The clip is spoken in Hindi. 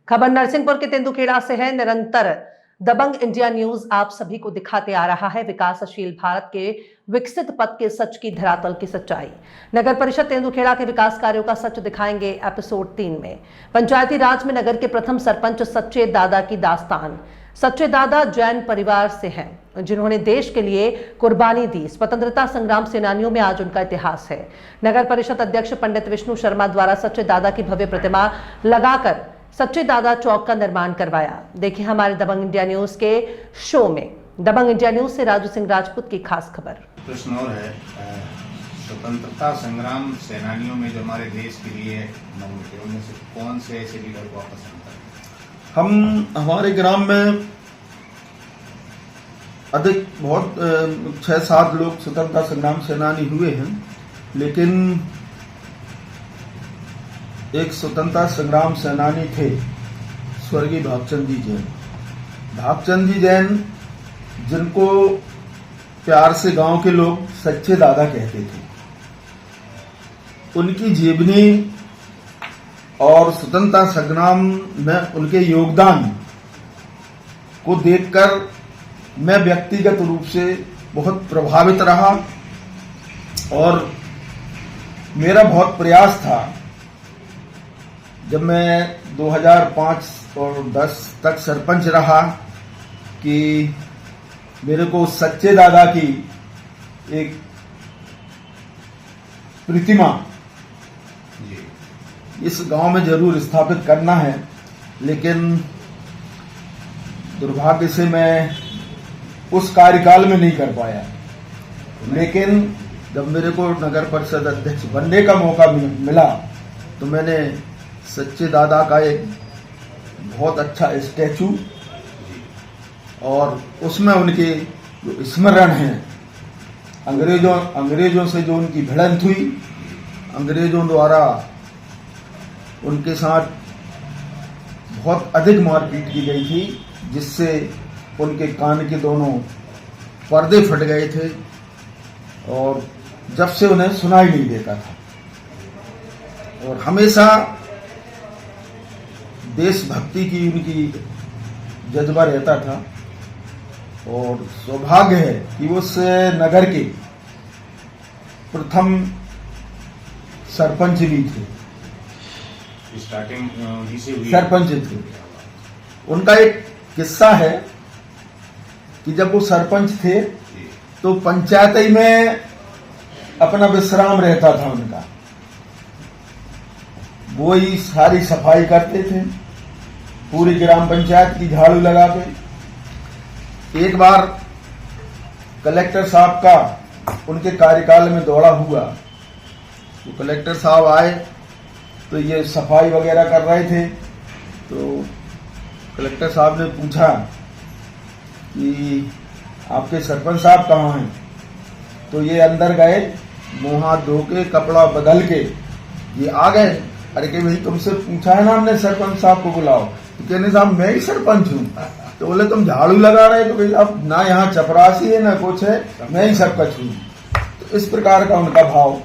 खबर नरसिंहपुर के तेंदुखेड़ा से है। निरंतर दबंग इंडिया न्यूज आप सभी को दिखाते आ रहा है विकासशील भारत के विकसित पथ के सच की धरातल की सच्चाई। नगर परिषद तेंदुखेड़ा के विकास कार्यों का सच दिखाएंगे एपिसोड 3 में। पंचायती राज में नगर के प्रथम सरपंच सच्चे दादा की दास्तान। सच्चे दादा जैन परिवार से हैं, जिन्होंने देश के लिए कुर्बानी दी। स्वतंत्रता संग्राम सेनानियों में आज उनका इतिहास है। नगर परिषद अध्यक्ष पंडित विष्णु शर्मा द्वारा सच्चे दादा की भव्य प्रतिमा लगाकर सच्चे दादा चौक का निर्माण करवाया। देखिए हमारे दबंग इंडिया न्यूज के शो में। दबंग इंडिया न्यूज से राजू सिंह राजपूत की खास खबर। प्रश्न और है, स्वतंत्रता संग्राम सेनानियों में जो हमारे देश के लिए नमन थे, उनमें से कौन से ऐसे लीडर को आप पसंद करते हैं? हम हमारे ग्राम में अधिक बहुत 6-7 लोग स्वतंत्रता संग्राम सेनानी हुए हैं, लेकिन एक स्वतंत्रता संग्राम सेनानी थे स्वर्गीय भागचंद जी जैन। भागचंद जी जैन, जिनको प्यार से गांव के लोग सच्चे दादा कहते थे, उनकी जीवनी और स्वतंत्रता संग्राम में उनके योगदान को देखकर मैं व्यक्तिगत रूप से बहुत प्रभावित रहा और मेरा बहुत प्रयास था। जब मैं 2005 और 10 तक सरपंच रहा कि मेरे को सच्चे दादा की एक प्रतिमा इस गांव में जरूर स्थापित करना है, लेकिन दुर्भाग्य से मैं उस कार्यकाल में नहीं कर पाया। लेकिन जब मेरे को नगर परिषद अध्यक्ष बनने का मौका मिला तो मैंने सच्चे दादा का एक बहुत अच्छा स्टैचू और उसमें उनके जो स्मरण हैं, अंग्रेजों से जो उनकी भिड़ंत हुई, अंग्रेजों द्वारा उनके साथ बहुत अधिक मारपीट की गई थी, जिससे उनके कान के दोनों पर्दे फट गए थे और जब से उन्हें सुनाई नहीं देता था। और हमेशा देशभक्ति की उनकी जज्बा रहता था और सौभाग्य है कि उस नगर के प्रथम सरपंच भी थे, स्टार्टिंग से हुई सरपंच थे। उनका एक किस्सा है कि जब वो सरपंच थे तो पंचायत में अपना विश्राम रहता था उनका, वो ही सारी सफाई करते थे पूरी ग्राम पंचायत की, झाड़ू लगा के। एक बार कलेक्टर साहब का उनके कार्यकाल में दौरा हुआ तो कलेक्टर साहब आए तो ये सफाई वगैरह कर रहे थे, तो कलेक्टर साहब ने पूछा कि आपके सरपंच साहब कहाँ हैं? तो ये अंदर गए, मुंह हाथ धो के कपड़ा बदल के ये आ गए। अरे कि भाई तुमसे पूछा है ना हमने सरपंच साहब को बुलाओ, तो कहने साहब मैं ही सरपंच हूँ। तो बोले तुम झाड़ू लगा रहे, तो भाई अब ना यहाँ चपरासी है ना कुछ है, मैं ही सब कुछ हूँ। तो इस प्रकार का उनका भाव